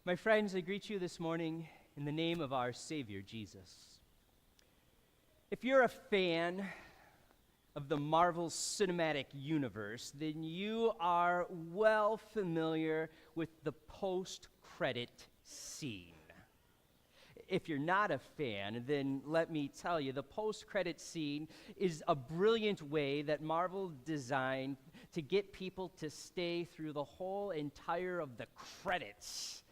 My friends, I greet you this morning in the name of our Savior, Jesus. If you're a fan of the Marvel Cinematic Universe, then you are well familiar with the post-credit scene. If you're not a fan, then let me tell you, the post-credit scene is a brilliant way that Marvel designed to get people to stay through the whole entire of the credits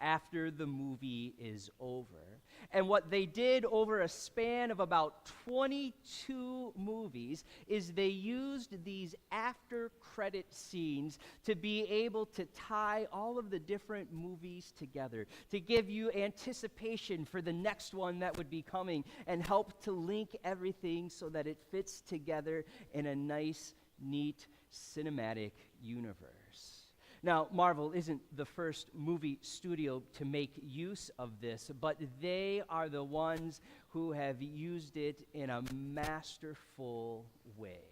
after the movie is over. And what they did over a span of about 22 movies is they used these after-credit scenes to be able to tie all of the different movies together, to give you anticipation for the next one that would be coming, and help to link everything so that it fits together in a nice, neat, cinematic universe. Now, Marvel isn't the first movie studio to make use of this, but they are the ones who have used it in a masterful way.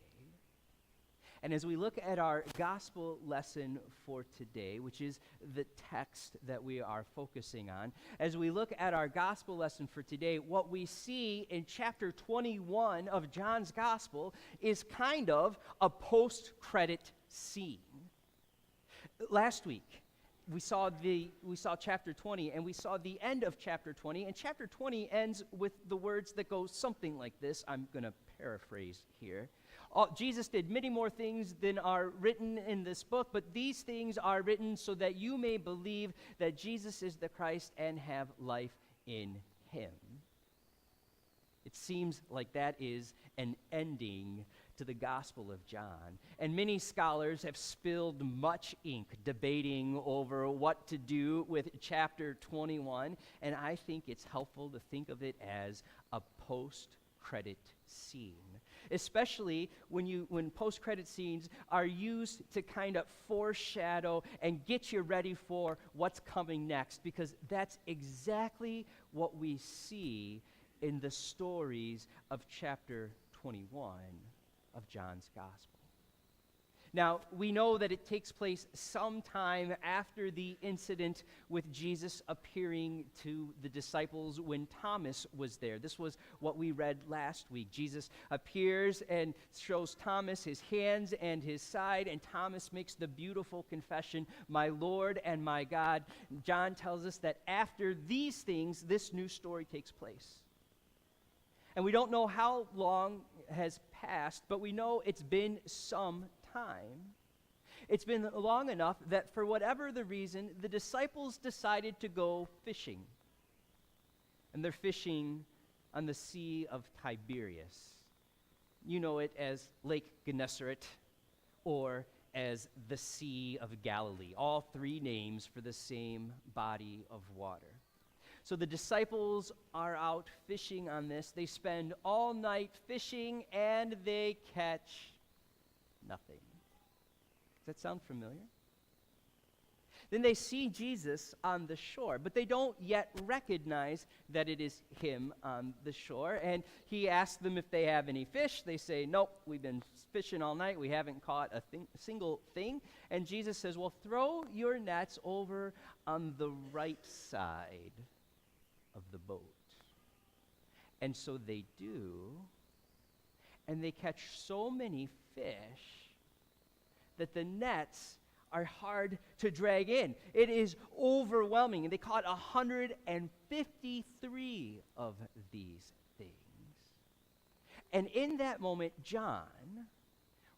And as we look at our gospel lesson for today, which is the text that we are focusing on, as we look at our gospel lesson for today, what we see in chapter 21 of John's gospel is kind of a post-credit scene. Last week, we saw chapter 20, and we saw the end of chapter 20, and chapter 20 ends with the words that go something like this. I'm going to paraphrase here. Jesus did many more things than are written in this book, but these things are written so that you may believe that Jesus is the Christ and have life in him. It seems like that is an ending to the Gospel of John. And many scholars have spilled much ink debating over what to do with chapter 21, and I think it's helpful to think of it as a post-credit scene, especially when post-credit scenes are used to kind of foreshadow and get you ready for what's coming next, because that's exactly what we see in the stories of chapter 21 of John's Gospel. Now, we know that it takes place sometime after the incident with Jesus appearing to the disciples when Thomas was there. This was what we read last week. Jesus appears and shows Thomas his hands and his side, and Thomas makes the beautiful confession, "My Lord and my God." John tells us that after these things, this new story takes place. And we don't know how long has passed, but we know it's been some time. It's been long enough that for whatever the reason, the disciples decided to go fishing. And they're fishing on the Sea of Tiberias. You know it as Lake Gennesaret or as the Sea of Galilee. All three names for the same body of water. So the disciples are out fishing on this. They spend all night fishing, and they catch nothing. Does that sound familiar? Then they see Jesus on the shore, but they don't yet recognize that it is him on the shore. And he asks them if they have any fish. They say, "Nope, we've been fishing all night. We haven't caught a single thing." And Jesus says, "Well, throw your nets over on the right side of the boat." And so they do, and they catch so many fish that the nets are hard to drag in. It is overwhelming, and they caught 153 of these things. And in that moment, John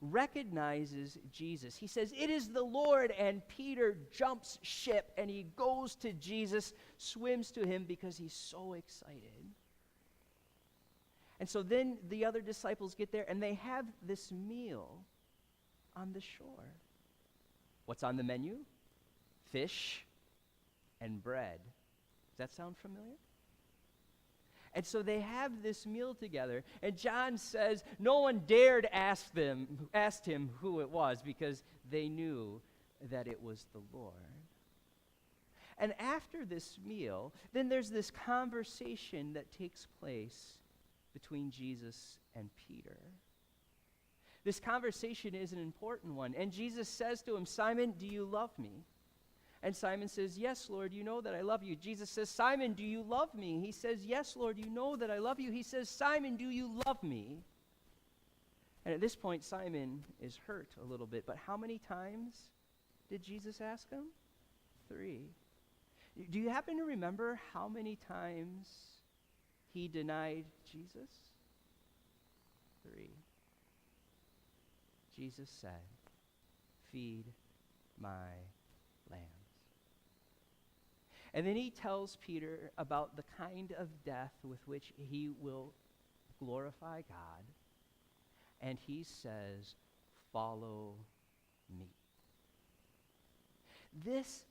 recognizes Jesus. He says, "It is the Lord," and Peter jumps ship, and he goes to Jesus, swims to him because he's so excited. And so then the other disciples get there, and they have this meal on the shore. What's on the menu? Fish and bread. Does that sound familiar? And so they have this meal together, and John says no one dared ask him who it was, because they knew that it was the Lord. And after this meal, then there's this conversation that takes place between Jesus and Peter. This conversation is an important one, and Jesus says to him, "Simon, do you love me?" And Simon says, yes, Lord, you know that I love you. Jesus says, Simon, do you love me? He says, yes, Lord, you know that I love you. He says, Simon, do you love me? And at this point, Simon is hurt a little bit. But how many times did Jesus ask him? 3. Do you happen to remember how many times he denied Jesus? 3. Jesus said, feed my lambs. And then he tells Peter about the kind of death with which he will glorify God. And he says, follow me. This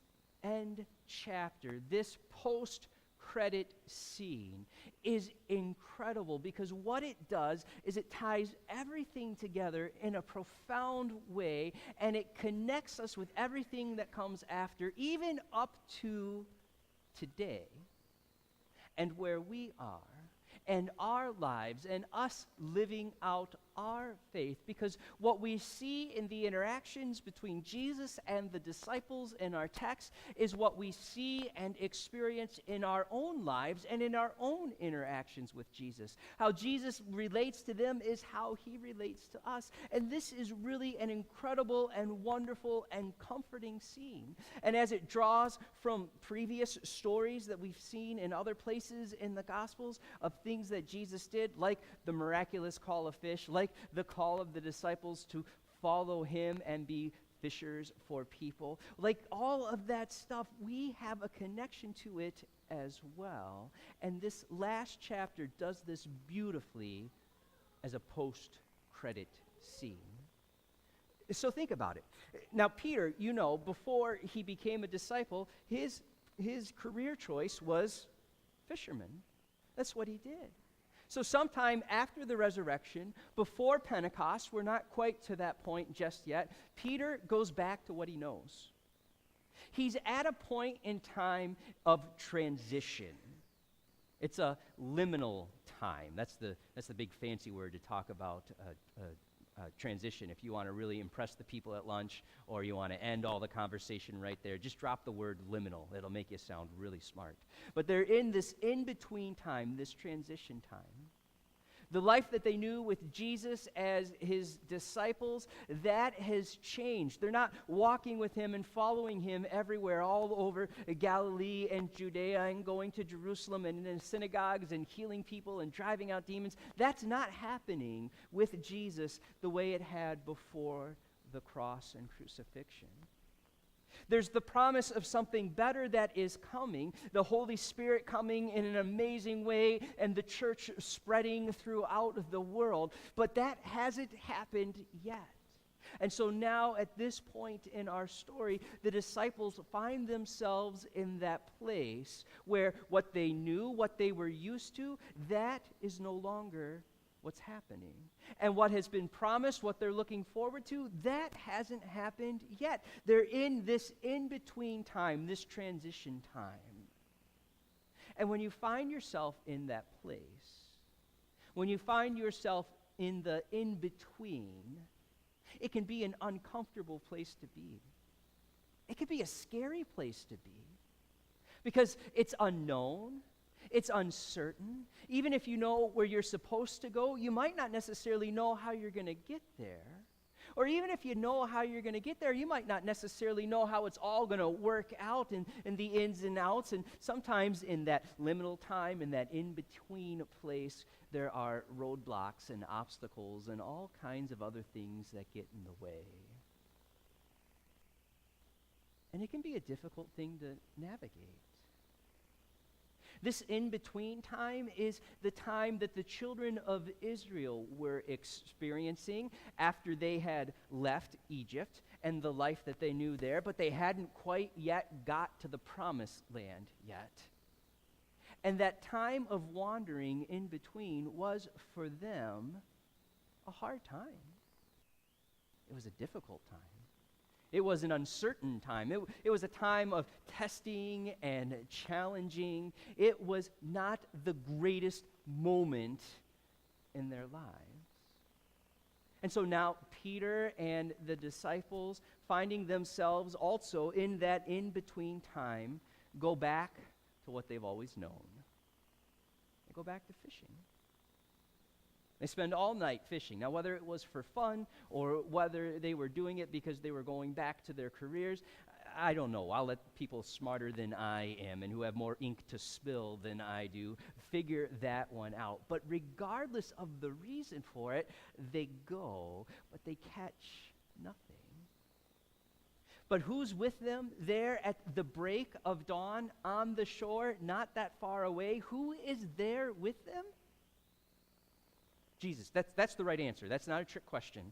end chapter, this post-credit scene is incredible because what it does is it ties everything together in a profound way, and it connects us with everything that comes after, even up to today and where we are and our lives and us living out our faith, because what we see in the interactions between Jesus and the disciples in our text is what we see and experience in our own lives and in our own interactions with Jesus. How Jesus relates to them is how he relates to us. And this is really an incredible and wonderful and comforting scene. And as it draws from previous stories that we've seen in other places in the Gospels of things that Jesus did, like the miraculous call of fish, like the call of the disciples to follow him and be fishers for people. Like all of that stuff, we have a connection to it as well. And this last chapter does this beautifully as a post-credit scene. So think about it. Now, Peter, you know, before he became a disciple, his career choice was fisherman. That's what he did. So sometime after the resurrection, before Pentecost, we're not quite to that point just yet, Peter goes back to what he knows. He's at a point in time of transition. It's a liminal time. That's the big fancy word to talk about transition. If you want to really impress the people at lunch or you want to end all the conversation right there, just drop the word liminal. It'll make you sound really smart. But they're in this in-between time, this transition time. The life that they knew with Jesus as his disciples, that has changed. They're not walking with him and following him everywhere, all over Galilee and Judea, and going to Jerusalem and in synagogues and healing people and driving out demons. That's not happening with Jesus the way it had before the cross and crucifixion. There's the promise of something better that is coming, the Holy Spirit coming in an amazing way, and the church spreading throughout the world. But that hasn't happened yet. And so now, at this point in our story, the disciples find themselves in that place where what they knew, what they were used to, that is no longer what's happening. And what has been promised, what they're looking forward to, that hasn't happened yet. They're in this in-between time, this transition time. And when you find yourself in that place, when you find yourself in the in-between, it can be an uncomfortable place to be. It can be a scary place to be because it's unknown. It's uncertain. Even if you know where you're supposed to go, you might not necessarily know how you're going to get there. Or even if you know how you're going to get there, you might not necessarily know how it's all going to work out in the ins and outs. And sometimes in that liminal time, in that in-between place, there are roadblocks and obstacles and all kinds of other things that get in the way. And it can be a difficult thing to navigate. This in-between time is the time that the children of Israel were experiencing after they had left Egypt and the life that they knew there, but they hadn't quite yet got to the promised land yet. And that time of wandering in between was for them a hard time. It was a difficult time. It was an uncertain time. It was a time of testing and challenging. It was not the greatest moment in their lives. And so now Peter and the disciples, finding themselves also in that in-between time, go back to what they've always known. They go back to fishing. They spend all night fishing. Now, whether it was for fun or whether they were doing it because they were going back to their careers, I don't know. I'll let people smarter than I am and who have more ink to spill than I do figure that one out. But regardless of the reason for it, they go, but they catch nothing. But who's with them there at the break of dawn on the shore, not that far away? Who is there with them? Jesus. That's the right answer. That's not a trick question,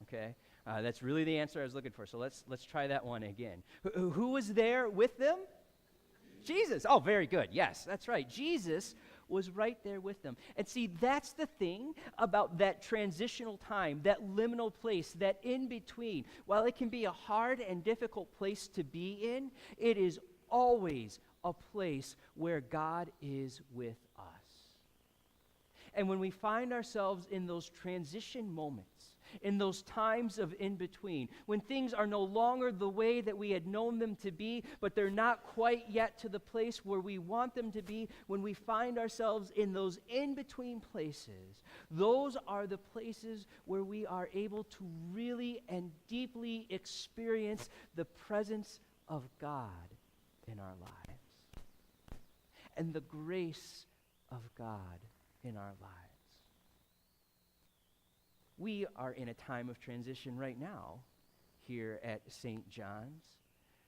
okay? That's really the answer I was looking for. So let's try that one again. Who was there with them? Jesus. Oh, very good. Yes, that's right. Jesus was right there with them. And see, that's the thing about that transitional time, that liminal place, that in-between. While it can be a hard and difficult place to be in, it is always a place where God is with us. And when we find ourselves in those transition moments, in those times of in-between, when things are no longer the way that we had known them to be, but they're not quite yet to the place where we want them to be, when we find ourselves in those in-between places, those are the places where we are able to really and deeply experience the presence of God in our lives and the grace of God in our lives. We are in a time of transition right now here at St. John's.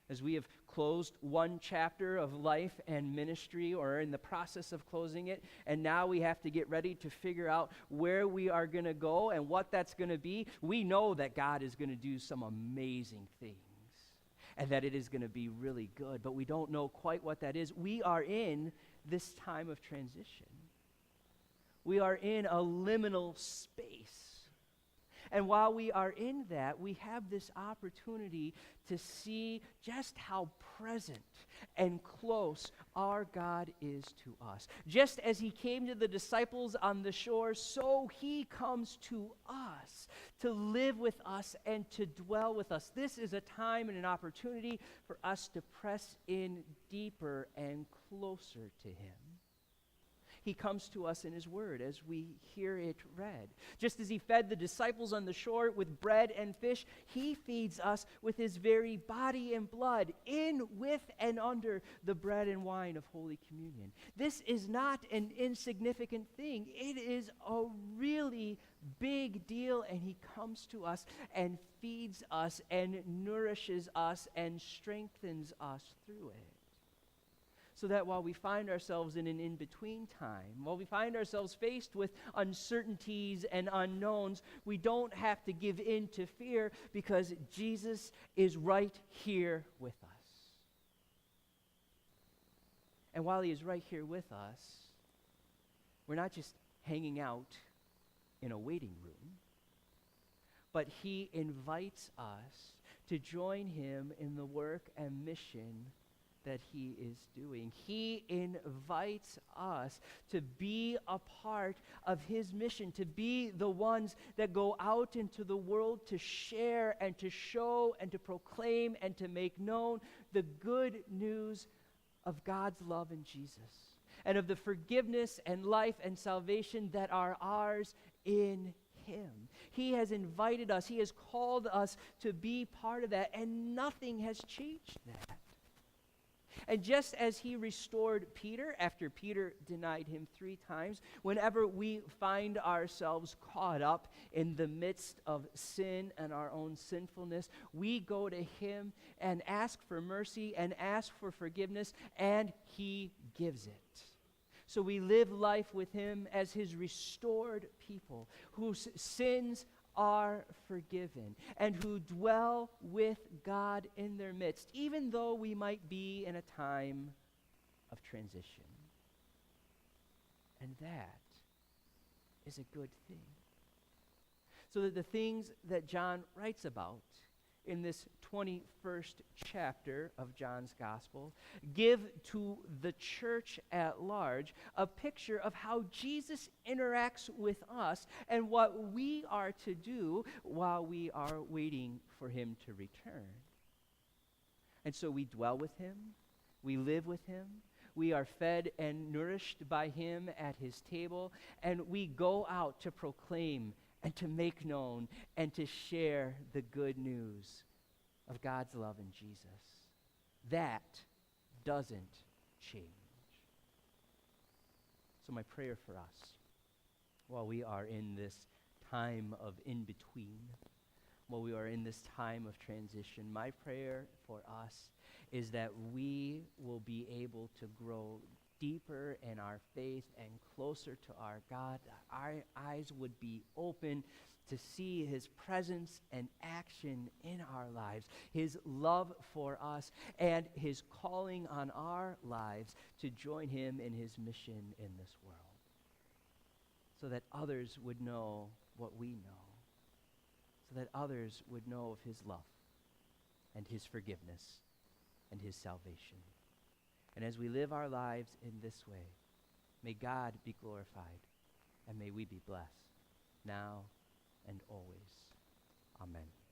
As we have closed one chapter of life and ministry, or are in the process of closing it, and now we have to get ready to figure out where we are going to go and what that's going to be. We know that God is going to do some amazing things and that it is going to be really good, but we don't know quite what that is. We are in this time of transition. We are in a liminal space. And while we are in that, we have this opportunity to see just how present and close our God is to us. Just as he came to the disciples on the shore, so he comes to us to live with us and to dwell with us. This is a time and an opportunity for us to press in deeper and closer to him. He comes to us in his word as we hear it read. Just as he fed the disciples on the shore with bread and fish, he feeds us with his very body and blood in, with, and under the bread and wine of Holy Communion. This is not an insignificant thing. It is a really big deal, and he comes to us and feeds us and nourishes us and strengthens us through it. So that while we find ourselves in an in-between time, while we find ourselves faced with uncertainties and unknowns, we don't have to give in to fear because Jesus is right here with us. And while he is right here with us, we're not just hanging out in a waiting room, but he invites us to join him in the work and mission that he is doing. He invites us to be a part of his mission, to be the ones that go out into the world to share and to show and to proclaim and to make known the good news of God's love in Jesus and of the forgiveness and life and salvation that are ours in him. He has invited us. He has called us to be part of that, and nothing has changed that. And just as he restored Peter after Peter denied him 3 times, whenever we find ourselves caught up in the midst of sin and our own sinfulness, we go to him and ask for mercy and ask for forgiveness, and he gives it. So we live life with him as his restored people whose sins are forgiven and who dwell with God in their midst, even though we might be in a time of transition. And that is a good thing. So that the things that John writes about in this 21st chapter of John's Gospel give to the church at large a picture of how Jesus interacts with us and what we are to do while we are waiting for him to return. And so we dwell with him, we live with him, we are fed and nourished by him at his table, and we go out to proclaim and to make known and to share the good news of God's love in Jesus. That doesn't change. So my prayer for us, while we are in this time of in-between, while we are in this time of transition, my prayer for us is that we will be able to grow deeper in our faith and closer to our God, that our eyes would be open to see his presence and action in our lives, his love for us, and his calling on our lives to join him in his mission in this world, so that others would know what we know, so that others would know of his love and his forgiveness and his salvation. And as we live our lives in this way, may God be glorified, and may we be blessed, now and always. Amen.